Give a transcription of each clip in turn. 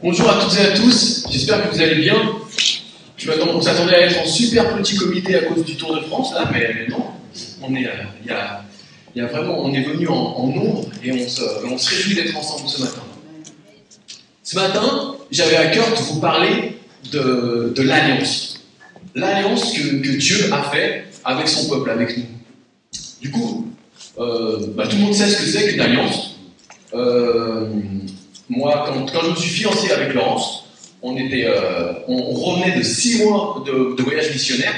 Bonjour à toutes et à tous, j'espère que vous allez bien. On s'attendait à être en super petit comité à cause du Tour de France, là, mais non. On est venu en nombre et on se réjouit d'être ensemble ce matin. Ce matin, j'avais à cœur de vous parler de l'alliance. L'alliance que Dieu a fait avec son peuple, avec nous. Du coup, tout le monde sait ce que c'est qu'une alliance. Moi, quand je me suis fiancé avec Laurence, on revenait de 6 mois de voyage missionnaire.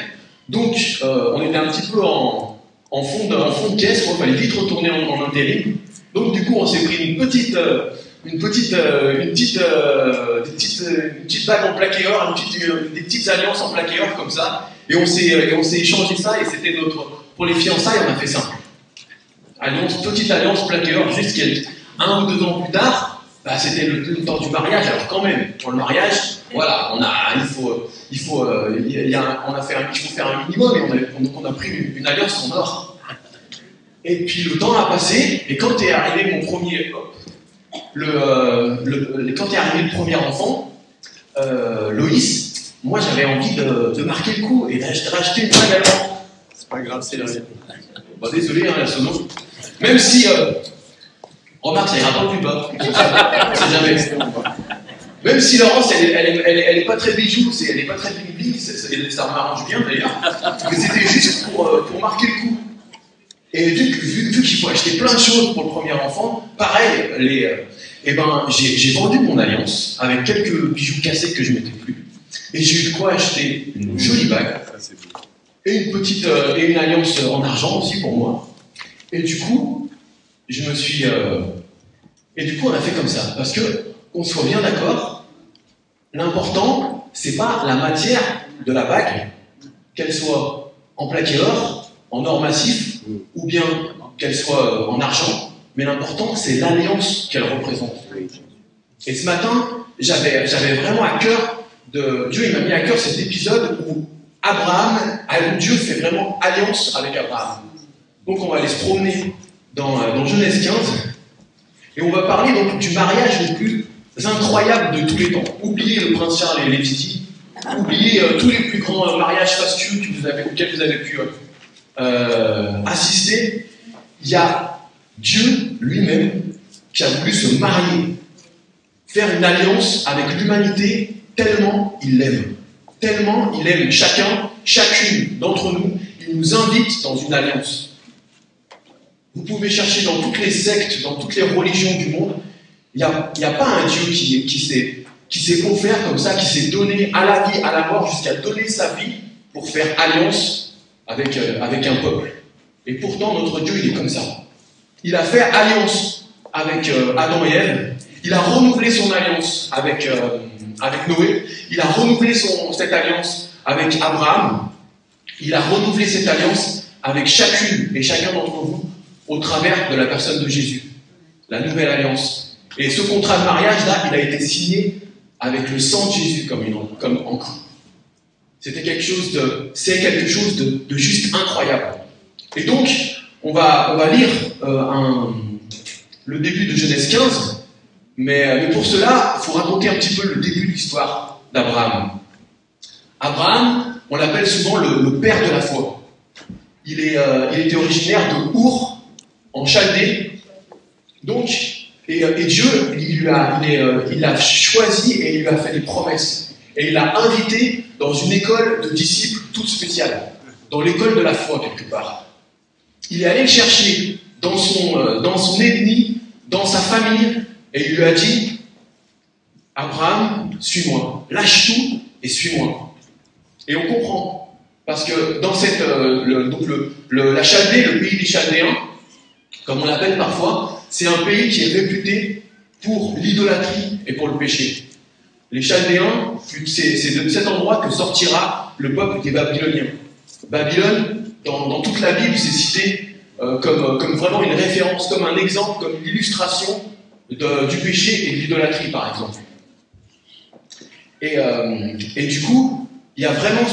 Donc, on était un petit peu en fond de caisse, il fallait vite retourner en intérim. Donc, du coup, on s'est pris une petite bague en plaqué or, des petites alliances en plaqué or comme ça. Et on s'est échangé ça, et c'était pour les fiançailles, on a fait simple. Petite alliance plaqué or, juste 1 ou 2 ans plus tard, c'était le temps du mariage. Alors quand même, pour le mariage, voilà, il faut faire un minimum, et on a pris une alliance en or. Et puis le temps a passé, et quand est arrivé quand est arrivé le premier enfant, Loïs, moi j'avais envie de marquer le coup et d'acheter une bague à l'or. C'est pas grave, c'est la vie. Désolé, la sono. Même si, remarque, ça ira pas plus bas. On sait jamais. Même si Laurence, elle est pas très bijoux, elle est pas très bling, ça m'arrange bien d'ailleurs. Mais c'était juste pour marquer le coup. Et vu qu'il faut acheter plein de choses pour le premier enfant, pareil, j'ai vendu mon alliance avec quelques bijoux cassés que je mettais plus. Et j'ai eu de quoi acheter une jolie bague. Et une alliance en argent aussi pour moi. Et du coup, on a fait comme ça. Parce que, qu'on soit bien d'accord, l'important, c'est pas la matière de la bague, qu'elle soit en plaqué or, en or massif, ou bien qu'elle soit en argent, mais l'important, c'est l'alliance qu'elle représente. Et ce matin, j'avais vraiment à cœur Dieu, il m'a mis à cœur cet épisode où Dieu fait vraiment alliance avec Abraham. Donc on va aller se promener dans Genèse 15, et on va parler donc du mariage le plus incroyable de tous les temps. Oubliez le prince Charles et Lady Di, oubliez tous les plus grands mariages fastueux auxquels vous avez pu assister. Il y a Dieu lui-même qui a voulu se marier, faire une alliance avec l'humanité tellement il l'aime. Tellement il aime chacune d'entre nous, il nous invite dans une alliance. Vous pouvez chercher dans toutes les sectes, dans toutes les religions du monde, il n'y a pas un Dieu qui s'est offert comme ça, qui s'est donné à la vie, à la mort, jusqu'à donner sa vie pour faire alliance avec un peuple. Et pourtant, notre Dieu, il est comme ça. Il a fait alliance avec Adam et Ève, il a renouvelé son alliance avec Noé, il a renouvelé cette alliance avec Abraham, il a renouvelé cette alliance avec chacune et chacun d'entre vous au travers de la personne de Jésus, la nouvelle alliance. Et ce contrat de mariage-là, il a été signé avec le sang de Jésus comme encre. C'est quelque chose de juste incroyable. Et donc, on va lire le début de Genèse 15, mais pour cela, il faut raconter un petit peu le début de l'histoire d'Abraham. Abraham, on l'appelle souvent le père de la foi. Il était originaire de Our, en Chaldée. Donc, et Dieu, il l'a choisi et il lui a fait des promesses. Et il l'a invité dans une école de disciples toute spéciale, dans l'école de la foi quelque part. Il est allé le chercher dans son ethnie, dans sa famille, et il lui a dit: Abraham, suis-moi, lâche tout et suis-moi. Et on comprend, parce que dans la Chaldée, le pays des Chaldéens, comme on l'appelle parfois, c'est un pays qui est réputé pour l'idolâtrie et pour le péché. Les Chaldéens, c'est de cet endroit que sortira le peuple des Babyloniens. Babylone, dans toute la Bible, c'est cité comme vraiment une référence, comme un exemple, comme une illustration du péché et de l'idolâtrie, par exemple. Et du coup, il y a vraiment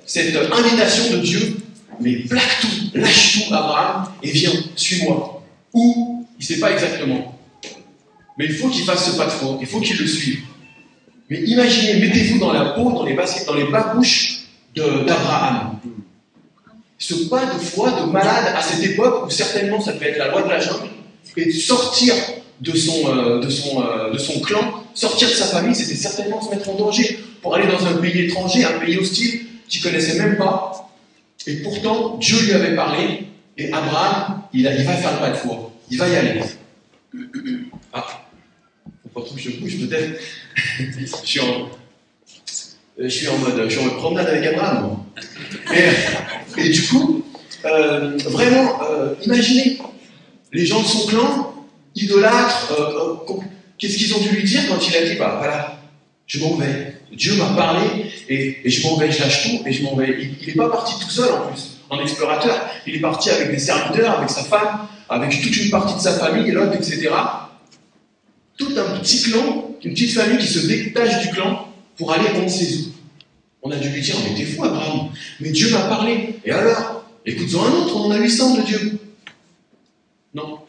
cette invitation de Dieu: mais plaque tout, lâche tout, Abraham, et viens, suis-moi. Où, il ne sait pas exactement. Mais il faut qu'il fasse ce pas de foi, il faut qu'il le suive. Mais imaginez, mettez-vous dans la peau, dans les babouches d'Abraham. Ce pas de foi de malade à cette époque où certainement ça devait être la loi de la jungle, et sortir de son clan, sortir de sa famille, c'était certainement se mettre en danger pour aller dans un pays étranger, un pays hostile qu'il ne connaissait même pas. Et pourtant, Dieu lui avait parlé, et Abraham, il va faire le pas de foi. Il va y aller. Ah, faut pas trop que je bouge peut-être. Je suis en mode promenade avec Abraham. Moi. Et du coup, vraiment, imaginez, les gens de son clan, idolâtres, qu'est-ce qu'ils ont dû lui dire quand il a dit, bah voilà, je m'en vais. Dieu m'a parlé et je m'en vais, je lâche tout et je m'en vais. Il n'est pas parti tout seul en plus, en explorateur. Il est parti avec des serviteurs, avec sa femme, avec toute une partie de sa famille, Lot, etc. Tout un petit clan, une petite famille qui se détache du clan pour aller on ne sait où. On a dû lui dire, mais t'es fou Abraham, mais Dieu m'a parlé. Et alors, écoute-en un autre, on en a 800 de Dieu. Non.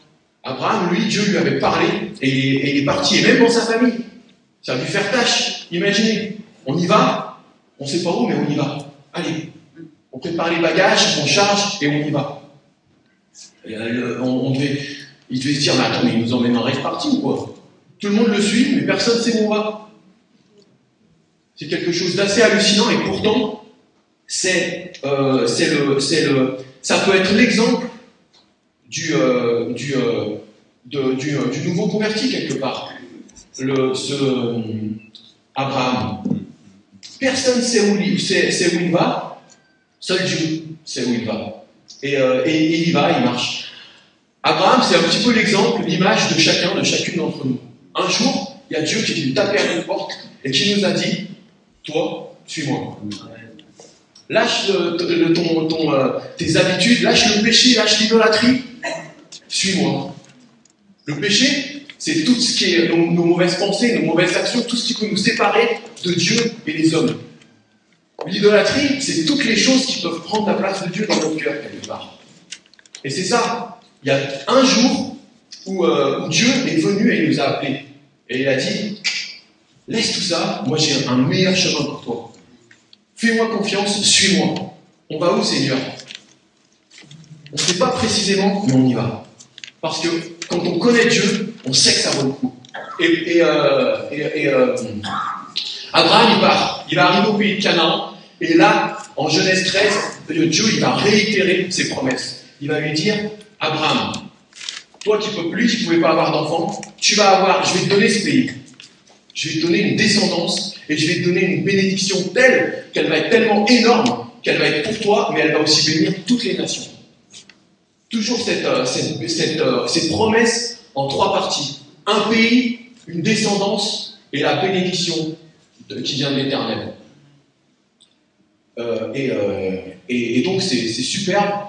Abraham, lui, Dieu lui avait parlé et il est parti, et même dans sa famille. Ça a dû faire tâche. Imaginez, on y va, on ne sait pas où, mais on y va. Allez, on prépare les bagages, on charge et on y va. Et il devait se dire, mais attends, mais il nous emmène en rêve parti ou quoi? Tout le monde le suit, mais personne ne sait où on va. C'est quelque chose d'assez hallucinant et pourtant, ça peut être l'exemple du nouveau converti quelque part. Abraham. Personne ne sait où il va, seul Dieu sait où il va. Et il y va, il marche. Abraham, c'est un petit peu l'exemple, l'image de chacune d'entre nous. Un jour, il y a Dieu qui est venu taper à notre porte et qui nous a dit, toi, suis-moi. Lâche tes habitudes, lâche le péché, lâche l'idolâtrie, suis-moi. Le péché, c'est tout ce qui est nos mauvaises pensées, nos mauvaises actions, tout ce qui peut nous séparer de Dieu et des hommes. L'idolâtrie, c'est toutes les choses qui peuvent prendre la place de Dieu dans notre cœur, quelque part. Et c'est ça. Il y a un jour où Dieu est venu et il nous a appelés. Et il a dit, laisse tout ça, moi j'ai un meilleur chemin pour toi. Fais-moi confiance, suis-moi. On va où, Seigneur? On ne sait pas précisément, mais on y va. Parce que quand on connaît Dieu, on sait que ça vaut le coup. Abraham, il part. Il va arriver au pays de Canaan. Et là, en Genèse 13, Dieu, il va réitérer ses promesses. Il va lui dire, Abraham, toi qui ne peux plus, qui ne pouvais pas avoir d'enfant, je vais te donner ce pays. Je vais te donner une descendance et je vais te donner une bénédiction telle qu'elle va être tellement énorme qu'elle va être pour toi, mais elle va aussi bénir toutes les nations. Toujours cette promesse en trois parties. Un pays, une descendance et la bénédiction qui vient de l'Éternel. Et donc c'est superbe.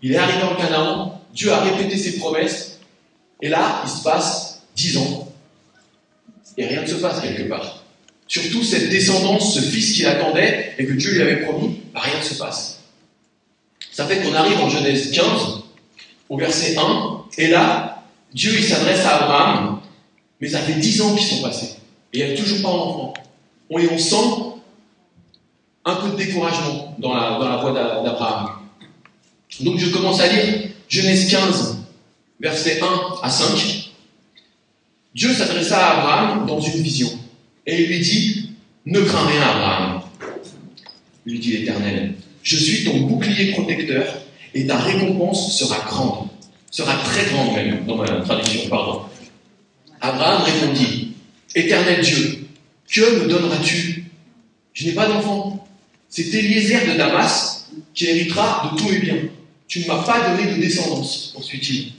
Il est arrivé en Canaan, Dieu a répété ses promesses, et là, il se passe 10 ans. Et rien ne se passe quelque part. Surtout cette descendance, ce fils qu'il attendait et que Dieu lui avait promis, rien ne se passe. Ça fait qu'on arrive en Genèse 15, au verset 1, et là, Dieu il s'adresse à Abraham, mais ça fait 10 ans qu'ils sont passés, et il n'y a toujours pas d'enfant. Et on sent un peu de découragement dans la voix d'Abraham. Donc je commence à lire Genèse 15, versets 1 à 5. Dieu s'adressa à Abraham dans une vision, et il lui dit, ne crains rien, Abraham. Lui dit l'Éternel, je suis ton bouclier protecteur, et ta récompense sera grande, sera très grande même, dans ma traduction, pardon. Abraham répondit, Éternel Dieu, que me donneras-tu? Je n'ai pas d'enfant. C'est Eliezer de Damas qui héritera de tous mes biens. Tu ne m'as pas donné de descendance, poursuit-il.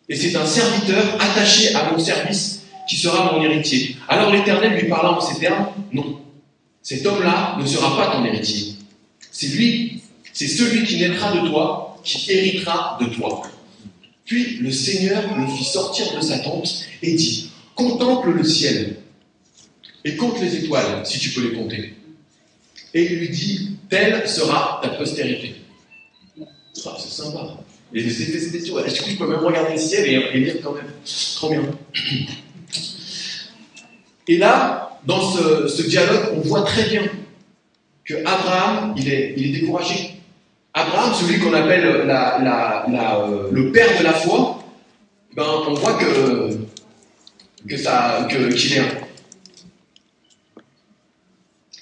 Et c'est un serviteur attaché à mon service qui sera mon héritier. Alors l'Éternel lui parla en ces termes, non, cet homme-là ne sera pas ton héritier. C'est celui qui naîtra de toi, qui héritera de toi. Puis le Seigneur le fit sortir de sa tente et dit, contemple le ciel et compte les étoiles, si tu peux les compter. Et il lui dit, telle sera ta postérité. Ah, c'est sympa. Et des effets spéciaux. Du coup, je peux même regarder le ciel et lire quand même. Trop bien. Et là, dans ce dialogue, on voit très bien que Abraham, il est découragé. Abraham, celui qu'on appelle le père de la foi, ben, on voit qu'il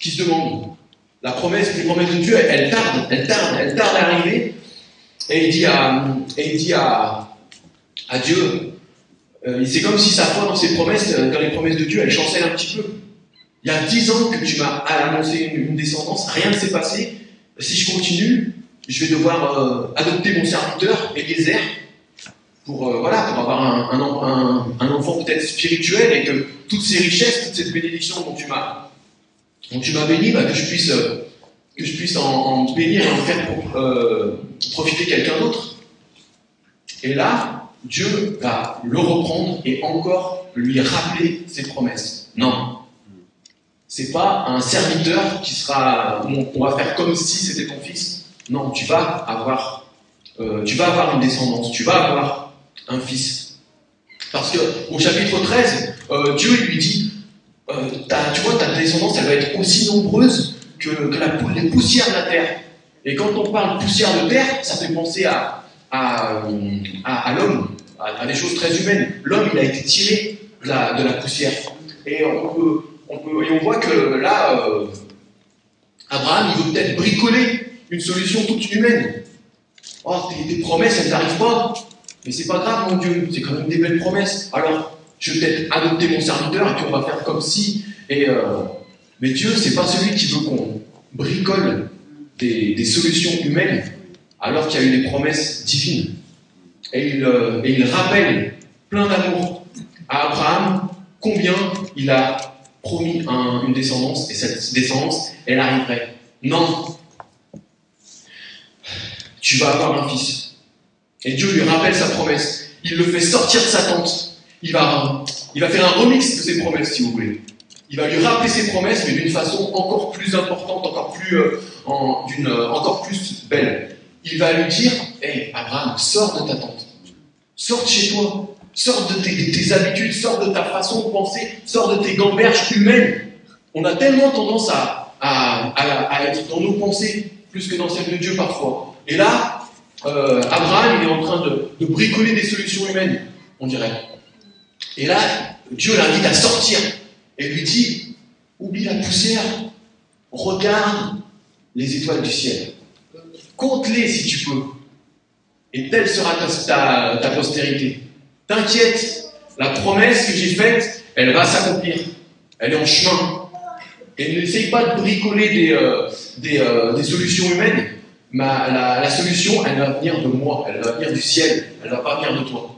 qui se demande. Les promesses de Dieu, elles tardent à arriver. Et il dit à Dieu, c'est comme si sa foi dans ses promesses, dans les promesses de Dieu, elle chancelle un petit peu. Il y a 10 ans que tu m'as annoncé une descendance, rien ne s'est passé. Si je continue, je vais devoir adopter mon serviteur, Eliezer, pour avoir un enfant peut-être spirituel, et que toutes ces richesses, toute cette bénédiction dont tu m'as béni, que je puisse en bénir et en faire profiter quelqu'un d'autre. Et là, Dieu va le reprendre et encore lui rappeler ses promesses. Non. C'est pas un serviteur qui sera, on va faire comme si c'était ton fils. Non, tu vas avoir une descendance, tu vas avoir un fils. Parce que au chapitre 13, Dieu lui dit, tu vois, ta descendance, elle va être aussi nombreuse que les poussières de la terre. Et quand on parle poussière de terre, ça fait penser à l'homme, à des choses très humaines. L'homme, il a été tiré de la poussière. Et on voit que là, Abraham, il veut peut-être bricoler une solution toute humaine. Oh, tes promesses, elles n'arrivent pas. Mais c'est pas grave, mon Dieu, c'est quand même des belles promesses. Alors, je vais peut-être adopter mon serviteur et puis on va faire comme si. Mais Dieu, c'est pas celui qui veut qu'on bricole des solutions humaines alors qu'il y a eu des promesses divines. Et il rappelle plein d'amour à Abraham combien il a promis une descendance, et cette descendance, elle arriverait. Non, tu vas avoir un fils. Et Dieu lui rappelle sa promesse. Il le fait sortir de sa tente. Il va faire un remix de ses promesses, si vous voulez. Il va lui rappeler ses promesses, mais d'une façon encore plus importante, encore plus belle. Il va lui dire, hey, Abraham, sors de ta tente. Sors de chez toi. Sors de tes habitudes, sors de ta façon de penser, sors de tes gamberges humaines. On a tellement tendance à être dans nos pensées plus que dans celles de Dieu parfois. Et là, Abraham, il est en train de bricoler des solutions humaines, on dirait. Et là, Dieu l'invite à sortir et lui dit, oublie la poussière, regarde les étoiles du ciel. Compte-les si tu peux. Et telle sera ta postérité. T'inquiète, la promesse que j'ai faite, elle va s'accomplir. Elle est en chemin. Et n'essaye pas de bricoler des solutions humaines. La solution, elle va venir de moi, elle va venir du ciel, elle ne va pas venir de toi.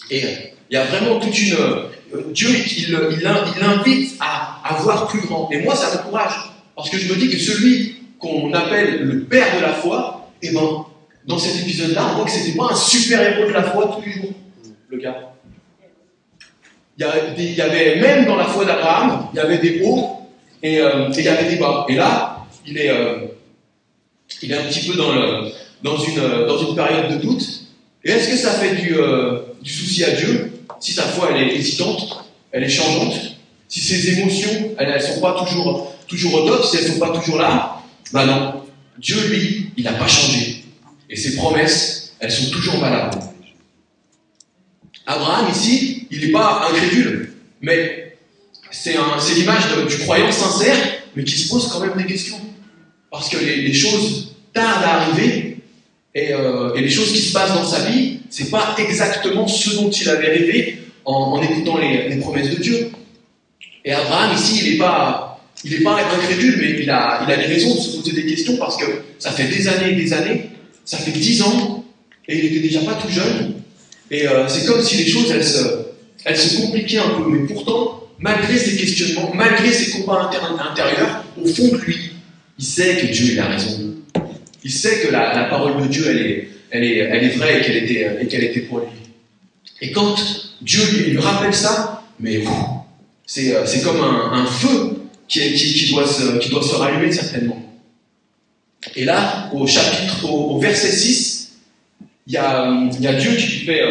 Et il y a vraiment toute une... Dieu, il invite à voir plus grand. Et moi, ça m'encourage. Parce que je me dis que celui qu'on appelle le père de la foi, eh ben, dans cet épisode-là, on voit que c'était pas un super-héros de la foi tous les jours, le gars. Il y avait, même dans la foi d'Abraham, il y avait des hauts et il y avait des bas. Et là, il est un petit peu dans une période de doute. Et est-ce que ça fait du souci à Dieu si sa foi elle est hésitante, elle est changeante, si ses émotions elles sont pas toujours au top, si elles sont pas toujours là? Ben non, Dieu lui, il n'a pas changé. Et ses promesses, elles sont toujours valables. Abraham ici, il n'est pas incrédule, mais c'est l'image du croyant sincère, mais qui se pose quand même des questions. Parce que les choses tardent à arriver, et les choses qui se passent dans sa vie, c'est pas exactement ce dont il avait rêvé en écoutant les promesses de Dieu. Et Abraham ici, il n'est pas incrédule, mais il a des raisons de se poser des questions parce que ça fait des années, ça fait 10 ans, et il était déjà pas tout jeune. Et c'est comme si les choses, elles se compliquaient un peu. Mais pourtant, malgré ces questionnements, malgré ces combats intérieurs, au fond de lui, il sait que Dieu il a raison. Il sait que la parole de Dieu, elle est vraie et qu'elle était pour lui. Et quand Dieu lui rappelle ça, mais c'est comme un feu qui doit se rallumer certainement. Et là, au verset 6, il y a Dieu qui lui fait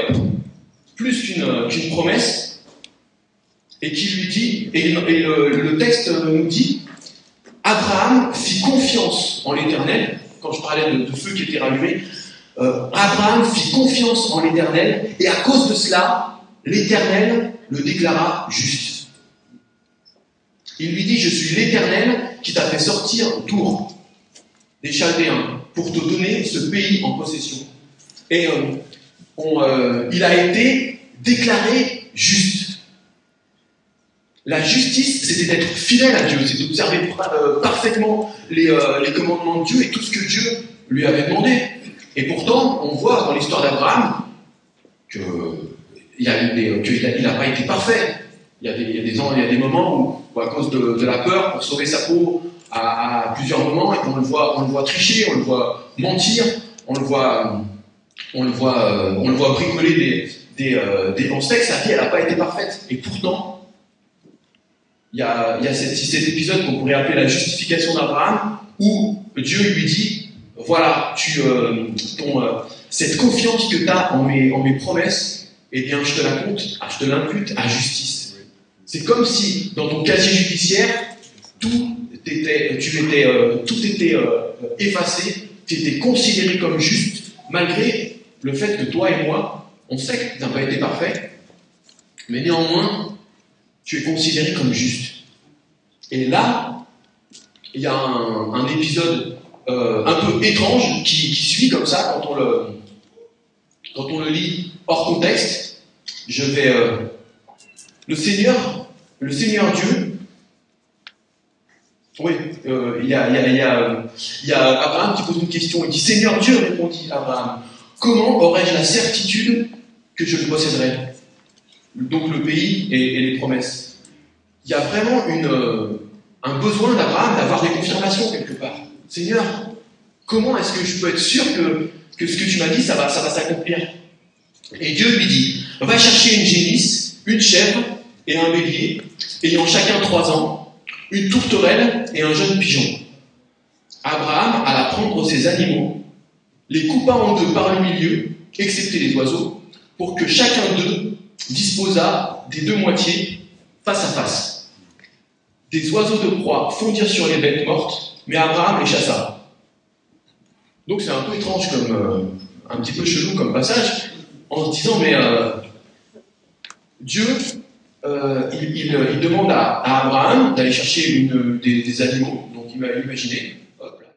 plus qu'une promesse. et qui lui dit, et le texte nous dit, Abraham fit confiance en l'Éternel. Quand je parlais de feu qui était rallumé, Abraham fit confiance en l'Éternel, et à cause de cela, l'Éternel le déclara juste. Il lui dit, je suis l'Éternel qui t'a fait sortir d'Our, des Chaldéens, pour te donner ce pays en possession. Et il a été déclaré juste. La justice, c'était d'être fidèle à Dieu, c'est d'observer parfaitement les commandements de Dieu et tout ce que Dieu lui avait demandé. Et pourtant, on voit dans l'histoire d'Abraham qu'il n'a pas été parfait. Il y a des moments où à cause de la peur, pour sauver sa peau, à plusieurs moments, et on le voit tricher, on le voit mentir, on le voit bricoler des pensées, que sa vie, elle n'a pas été parfaite. Et pourtant, il y a cet épisode qu'on pourrait appeler la justification d'Abraham, où Dieu lui dit, voilà, cette confiance que tu as en mes promesses, eh bien, je te l'impute à justice. C'est comme si, dans ton casier judiciaire, tout était effacé, tu étais considéré comme juste, malgré le fait que toi et moi, on sait que tu n'as pas été parfait, mais néanmoins, tu es considéré comme juste. Et là, il y a un épisode un peu étrange qui suit comme ça, quand on le lit hors contexte. Le Seigneur Dieu, oui, il y a Abraham qui pose une question. Il dit, Seigneur Dieu, répondit Abraham, comment aurais-je la certitude que je le posséderai? Donc le pays et les promesses. Il y a vraiment un besoin d'Abraham d'avoir des confirmations quelque part. Seigneur, comment est-ce que je peux être sûr que ce que tu m'as dit, ça va s'accomplir? Et Dieu lui dit, va chercher une génisse, une chèvre et un bélier, ayant chacun 3 ans, une tourterelle et un jeune pigeon. Abraham alla prendre ces animaux, les coupa en deux par le milieu, excepté les oiseaux, pour que chacun d'eux disposât des 2 moitiés face à face. Des oiseaux de proie fondirent sur les bêtes mortes, mais Abraham les chassa. Donc c'est un peu étrange, un petit peu chelou comme passage, en se disant, mais Dieu, il demande à Abraham d'aller chercher des animaux, donc il m'a imaginé. Hop là.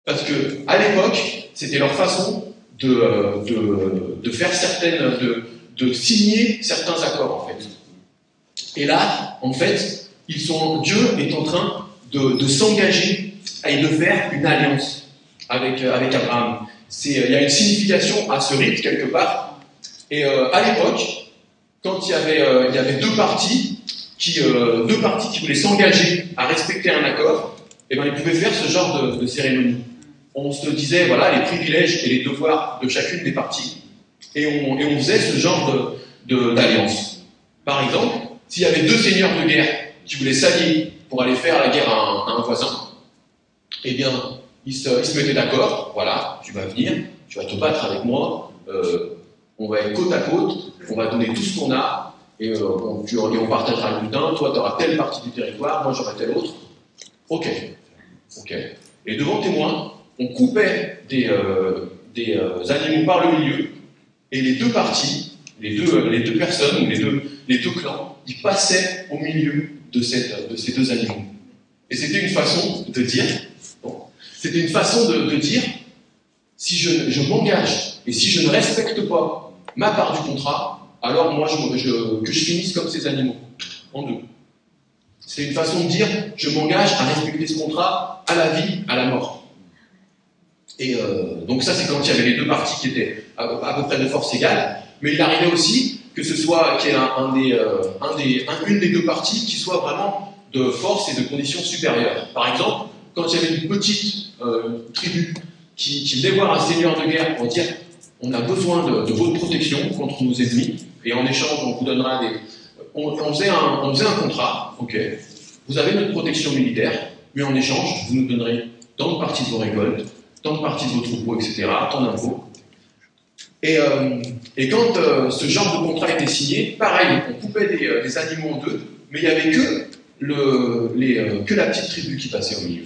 Parce que à l'époque, c'était leur façon de faire de signer certains accords, en fait. Et là, en fait, Dieu est en train de s'engager et de faire une alliance avec Abraham. Il y a une signification à ce rite, quelque part. Et à l'époque, quand il y avait deux parties qui voulaient s'engager à respecter un accord, eh ben, ils pouvaient faire ce genre de cérémonie. On se disait, voilà, les privilèges et les devoirs de chacune des parties, et on faisait ce genre d'alliance. Par exemple, s'il y avait 2 seigneurs de guerre qui voulaient s'allier pour aller faire la guerre à un voisin, eh bien, ils se mettaient d'accord, voilà, tu vas venir, tu vas te battre avec moi, on va être côte à côte, on va donner tout ce qu'on a, et on partagera le butin, toi tu auras telle partie du territoire, moi j'aurai telle autre. Ok. Et devant témoin, on coupait des animaux par le milieu, et les 2 parties, les deux personnes, ou les deux clans, ils passaient au milieu de ces 2 animaux. Et c'était une façon de dire, si je m'engage, et si je ne respecte pas ma part du contrat, alors moi que je finisse comme ces animaux, en 2. C'est une façon de dire, je m'engage à respecter ce contrat à la vie, à la mort. Et donc ça, c'est quand il y avait les 2 parties qui étaient à peu près de force égale, mais il arrivait aussi que ce soit qu'il y ait une des 2 parties qui soit vraiment de force et de conditions supérieures. Par exemple, quand il y avait une petite tribu qui venait voir un seigneur de guerre pour dire on a besoin de votre protection contre nos ennemis, et en échange, on vous donnera des... On faisait un contrat, ok. Vous avez notre protection militaire, mais en échange, vous nous donnerez tant de parties de vos récoltes, tant de parties de vos troupeaux, etc., tant d'impôts. Et quand ce genre de contrat était signé, pareil, on coupait des animaux en deux, mais il n'y avait que la petite tribu qui passait au milieu.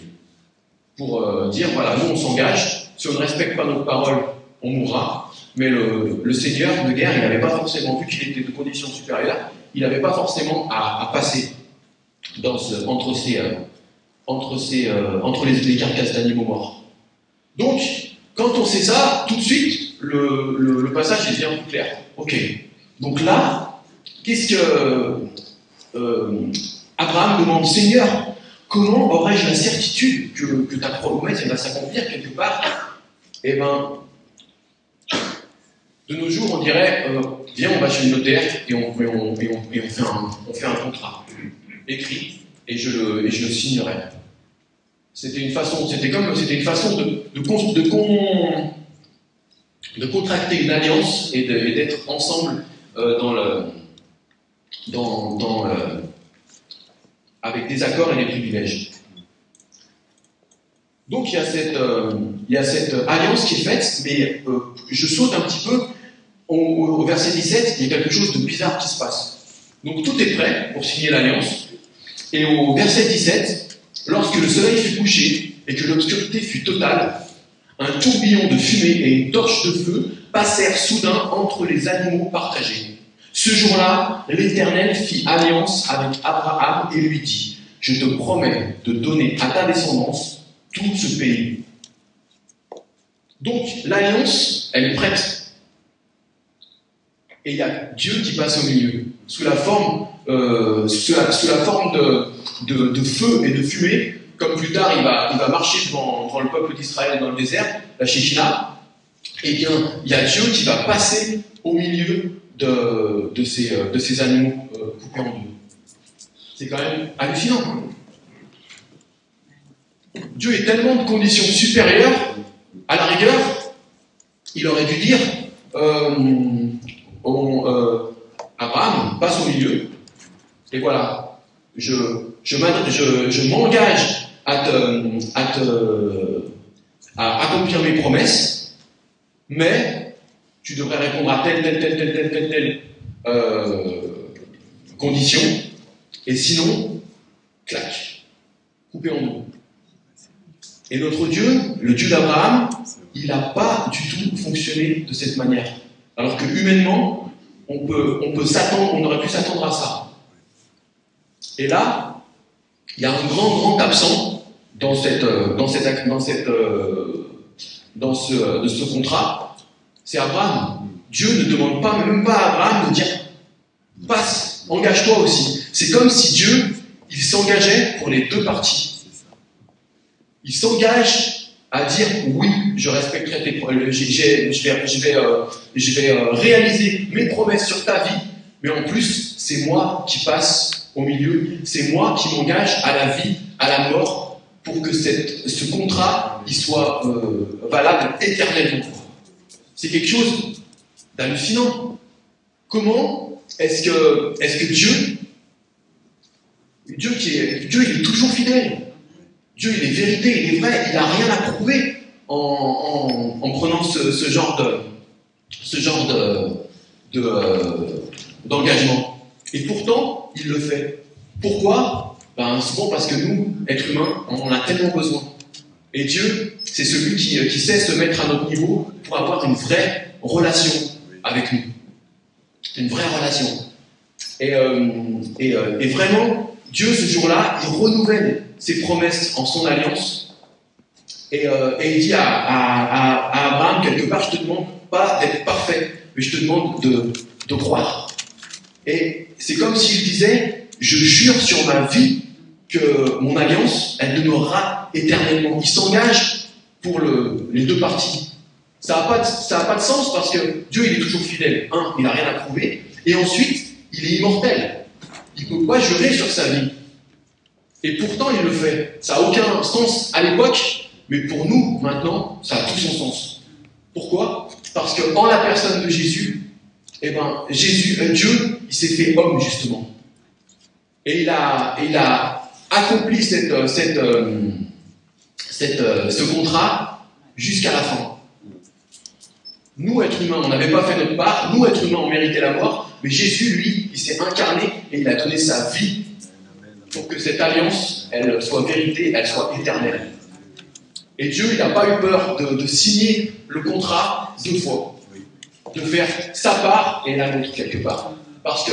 Pour dire, voilà, nous on s'engage, si on ne respecte pas notre parole, on mourra. Mais le seigneur de guerre, il n'avait pas forcément, vu qu'il était de conditions supérieures, il n'avait pas forcément à passer entre les carcasses d'animaux morts. Donc, quand on sait ça, tout de suite, le passage est bien plus clair. Ok. Donc là, qu'est-ce que Abraham demande, Seigneur, comment aurais-je la certitude que ta promesse elle va s'accomplir quelque part? Eh bien, de nos jours, on dirait, viens, on va chez le notaire et on fait un contrat écrit et je le signerai. C'était une façon de contracter une alliance et d'être ensemble avec des accords et des privilèges. Donc il y a cette alliance qui est faite, mais je saute un petit peu au verset 17, il y a quelque chose de bizarre qui se passe. Donc tout est prêt pour signer l'alliance, et au verset 17, lorsque le soleil fut couché et que l'obscurité fut totale, un tourbillon de fumée et une torche de feu passèrent soudain entre les animaux partagés. Ce jour-là, l'Éternel fit alliance avec Abraham et lui dit, « Je te promets de donner à ta descendance tout ce pays. » Donc, l'alliance, elle est prête. Et il y a Dieu qui passe au milieu, sous la forme de feu et de fumée, comme plus tard il va marcher devant le peuple d'Israël dans le désert, la Shekhinah. Et bien, il y a Dieu qui va passer au milieu de ces animaux coupés en deux. C'est quand même hallucinant. Dieu est tellement de conditions supérieures, à la rigueur, il aurait dû dire Abraham passe au milieu, et voilà, je m'engage à accomplir mes promesses, mais tu devrais répondre à telle condition, et sinon, clac, coupé en deux. Et notre Dieu, le Dieu d'Abraham, il n'a pas du tout fonctionné de cette manière. Alors que humainement, on aurait pu s'attendre à ça. Et là, il y a un grand absent dans ce contrat, c'est Abraham. Dieu ne demande même pas à Abraham de dire passe, engage-toi aussi. C'est comme si Dieu, il s'engageait pour les deux parties. Il s'engage à dire oui, je respecterai tes promesses, je vais réaliser mes promesses sur ta vie, mais en plus, c'est moi qui passe au milieu, c'est moi qui m'engage à la vie, à la mort, pour que ce contrat il soit valable éternellement. C'est quelque chose d'hallucinant. Comment est-ce que Dieu il est toujours fidèle. Dieu, il est vérité, il est vrai, il n'a rien à prouver en prenant ce genre d'engagement. Et pourtant, il le fait. Pourquoi? Souvent parce que nous, êtres humains, on en a tellement besoin. Et Dieu, c'est celui qui sait se mettre à notre niveau pour avoir une vraie relation avec nous. Une vraie relation. Et vraiment, Dieu, ce jour-là, il renouvelle ses promesses en son alliance. Et il dit à Abraham, quelque part, je ne te demande pas d'être parfait, mais je te demande de croire. Et c'est comme s'il disait, je jure sur ma vie que mon alliance, elle demeurera éternellement. Il s'engage pour les deux parties. Ça n'a pas de sens parce que Dieu, il est toujours fidèle. Il n'a rien à prouver. Et ensuite, il est immortel. Il ne peut pas jurer sur sa vie. Et pourtant, il le fait. Ça n'a aucun sens à l'époque, mais pour nous, maintenant, ça a tout son sens. Pourquoi? Parce qu'en la personne de Jésus, eh ben, Dieu, il s'est fait homme, justement. Et il a accompli ce contrat jusqu'à la fin. Nous, êtres humains, on n'avait pas fait notre part. Nous, êtres humains, on méritait la mort. Mais Jésus, lui, il s'est incarné et il a donné sa vie pour que cette alliance, elle soit vérité, elle soit éternelle. Et Dieu, il n'a pas eu peur de signer le contrat 2 fois. De faire sa part et la nôtre quelque part. Parce que,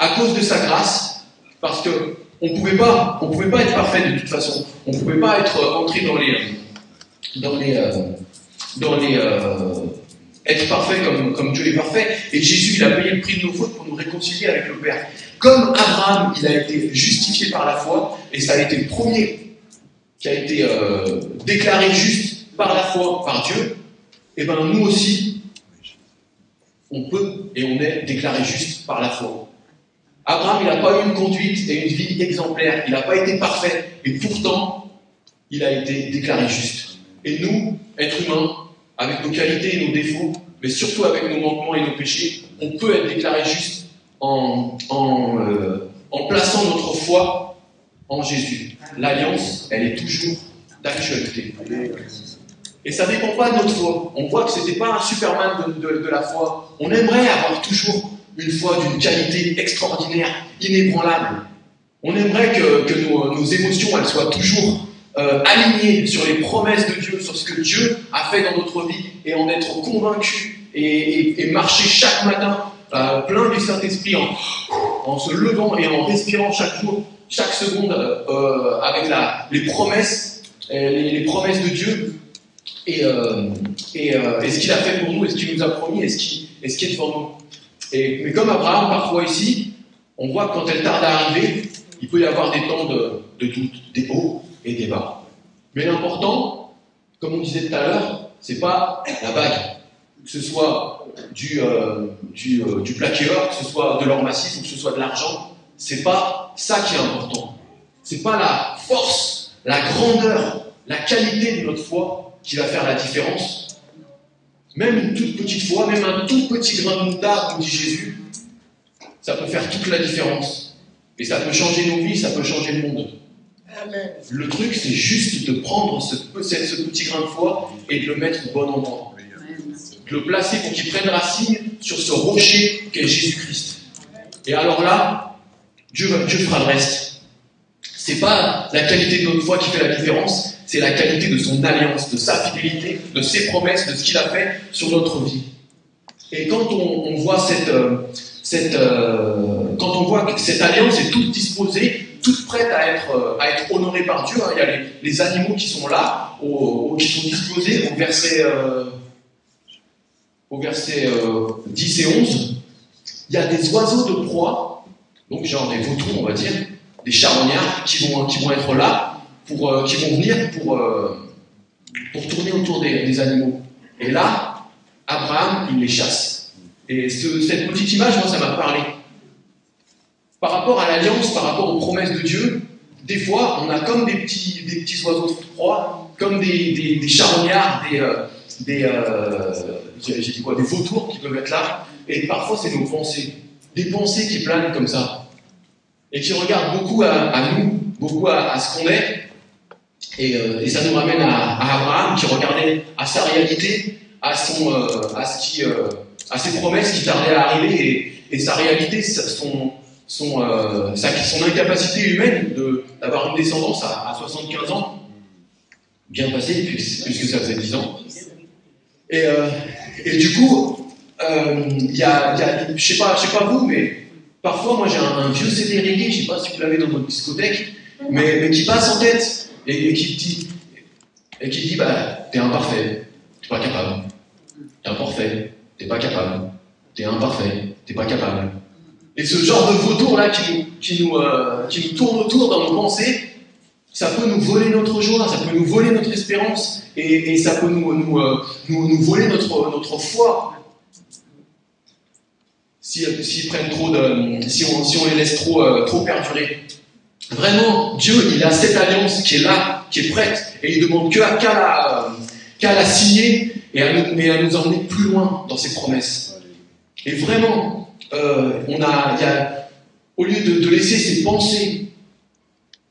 à cause de sa grâce, parce que on pouvait pas être parfait de toute façon. On ne pouvait pas être entré être parfait comme Dieu est parfait. Et Jésus, il a payé le prix de nos fautes pour nous réconcilier avec le Père. Comme Abraham, il a été justifié par la foi, et ça a été le premier qui a été déclaré juste par la foi, par Dieu, et bien nous aussi, on peut et on est déclaré juste par la foi. Abraham, il n'a pas eu une conduite et une vie exemplaire, il n'a pas été parfait, et pourtant, il a été déclaré juste. Et nous, êtres humains, avec nos qualités et nos défauts, mais surtout avec nos manquements et nos péchés, on peut être déclaré juste en plaçant notre foi en Jésus. L'alliance, elle est toujours d'actualité. Et ça ne dépend pas de notre foi. On voit que ce n'était pas un Superman de la foi. On aimerait avoir toujours une foi d'une qualité extraordinaire, inébranlable. On aimerait que nos émotions, elles soient toujours alignées sur les promesses de Dieu, sur ce que Dieu a fait dans notre vie, et en être convaincu et marcher chaque matin plein du Saint-Esprit en se levant et en respirant chaque jour, chaque seconde avec les promesses de Dieu et ce qu'il a fait pour nous, et ce qu'il nous a promis, et ce qui est devant nous. Mais comme Abraham, parfois ici, on voit que quand elle tarde à arriver, il peut y avoir des temps de doute, des hauts et des bas. Mais l'important, comme on disait tout à l'heure, c'est pas la bague, que ce soit du plaqueur, que ce soit de l'or massif ou que ce soit de l'argent. C'est pas ça qui est important. C'est pas la force, la grandeur, la qualité de notre foi qui va faire la différence. Même une toute petite foi, même un tout petit grain de moutarde, comme dit Jésus, ça peut faire toute la différence. Et ça peut changer nos vies, ça peut changer le monde. Amen. Le truc, c'est juste de prendre ce petit grain de foi et de le mettre au bon endroit. De le placer pour qu'il prenne racine sur ce rocher qu'est Jésus-Christ. Et alors là, Dieu fera le reste. C'est pas la qualité de notre foi qui fait la différence, c'est la qualité de son alliance, de sa fidélité, de ses promesses, de ce qu'il a fait sur notre vie. Et quand on voit quand on voit que cette alliance est toute disposée, toute prête à être honorée par Dieu, il y a les animaux qui sont là, qui sont disposés au verset 10 et 11. Il y a des oiseaux de proie, donc genre des vautours, on va dire, des charognards qui vont être là, qui vont venir pour tourner autour des animaux. Et là, Abraham, il les chasse. Et cette petite image, moi, ça m'a parlé. Par rapport à l'alliance, par rapport aux promesses de Dieu, des fois, on a comme des petits oiseaux de proie, comme des charognards, des vautours qui peuvent être là. Et parfois, c'est nos pensées. Des pensées qui planent comme ça. Et qui regardent beaucoup à nous, beaucoup à ce qu'on est. Et ça nous ramène à Abraham qui regardait à sa réalité, à ses promesses qui tardaient à arriver, et sa réalité, son incapacité humaine d'avoir une descendance à 75 ans, bien passé, puisque ça faisait 10 ans. Et du coup, je sais pas vous, mais parfois moi j'ai un vieux CD reggae, je sais pas si vous l'avez dans votre discothèque, mais qui passe en tête. Et qui dit, t'es imparfait, t'es pas capable. T'es imparfait, t'es pas capable. T'es imparfait, t'es pas capable. Et ce genre de vautour-là qui nous tourne autour dans nos pensées, ça peut nous voler notre joie, ça peut nous voler notre espérance, et ça peut nous voler notre foi. Si on les laisse trop perdurer. Vraiment, Dieu, il a cette alliance qui est là, qui est prête, et il demande qu'à la signer mais à nous emmener plus loin dans ses promesses. Et vraiment, au lieu de laisser ses pensées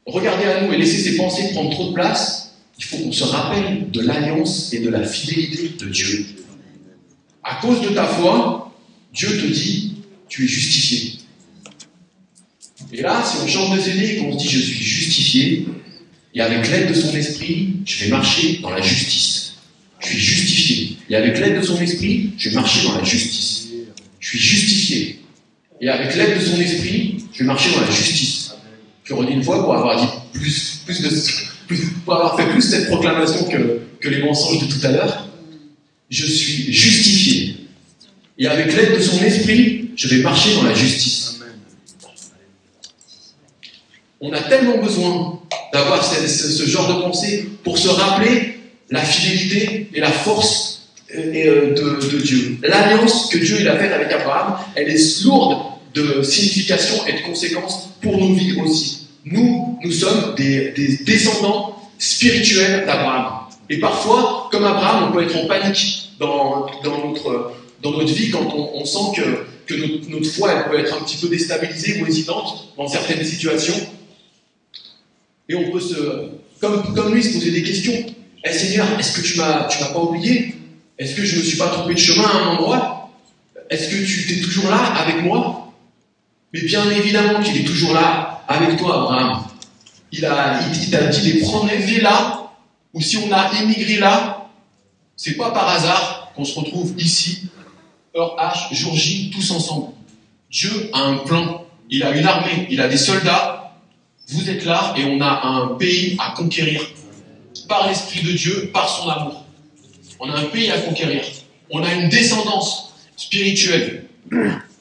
regarder à nous et laisser ses pensées prendre trop de place, il faut qu'on se rappelle de l'alliance et de la fidélité de Dieu. À cause de ta foi, Dieu te dit, tu es justifié. Et là, si on change de CD et qu'on se dit, je suis justifié, et avec l'aide de son esprit, je vais marcher dans la justice. Je suis justifié. Et avec l'aide de son esprit, je vais marcher dans la justice. Je suis justifié. Et avec l'aide de son esprit, je vais marcher dans la justice. Je redis une fois pour avoir dit pour avoir fait plus cette proclamation que les mensonges de tout à l'heure. Je suis justifié. Et avec l'aide de son esprit, je vais marcher dans la justice. On a tellement besoin d'avoir ce genre de pensée pour se rappeler la fidélité et la force de Dieu. L'alliance que Dieu a faite avec Abraham, elle est lourde de signification et de conséquences pour nos vies aussi. Nous sommes des descendants spirituels d'Abraham. Et parfois, comme Abraham, on peut être en panique dans notre vie quand on sent que notre foi elle peut être un petit peu déstabilisée ou hésitante dans certaines situations. Et on peut comme lui, se poser des questions. « Seigneur, est-ce que tu m'as pas oublié? Est-ce que je ne me suis pas trompé de chemin à un endroit? Est-ce que tu es toujours là avec moi ?» Mais bien évidemment qu'il est toujours là avec toi, Abraham. Il t'a dit de prendre les vies là, ou si on a immigré là, c'est pas par hasard qu'on se retrouve ici, heure H, jour J, tous ensemble. Dieu a un plan, il a une armée, il a des soldats, vous êtes là et on a un pays à conquérir. Par l'Esprit de Dieu, par son amour. On a un pays à conquérir. On a une descendance spirituelle.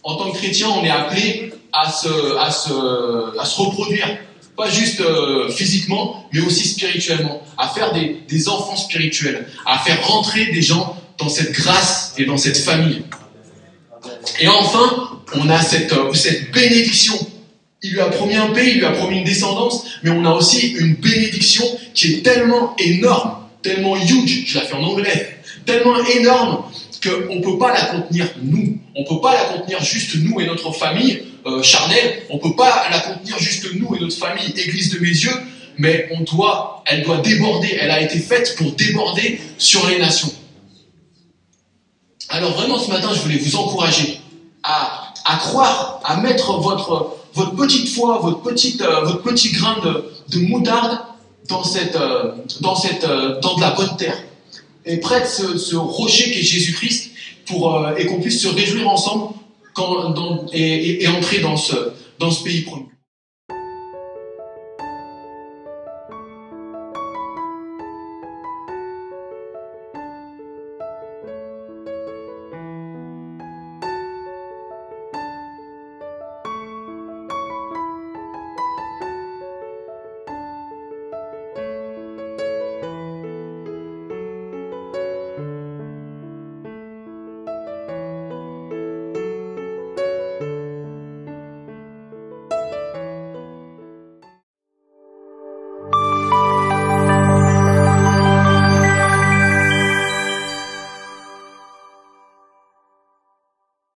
En tant que chrétien, on est appelé à se reproduire. Pas juste physiquement, mais aussi spirituellement. À faire des enfants spirituels. À faire rentrer des gens dans cette grâce et dans cette famille. Et enfin, on a cette bénédiction. Il lui a promis un pays, il lui a promis une descendance, mais on a aussi une bénédiction qui est tellement énorme, tellement huge, je la fais en anglais, tellement énorme qu'on ne peut pas la contenir nous. On ne peut pas la contenir juste nous et notre famille charnelle, on ne peut pas la contenir juste nous et notre famille Église de mes yeux, mais elle doit déborder, elle a été faite pour déborder sur les nations. Alors vraiment ce matin, je voulais vous encourager à croire, à mettre votre petite foi, votre petit grain de moutarde dans de la bonne terre. Et prête ce rocher qu'est Jésus-Christ et qu'on puisse se réjouir ensemble et entrer dans ce pays promis.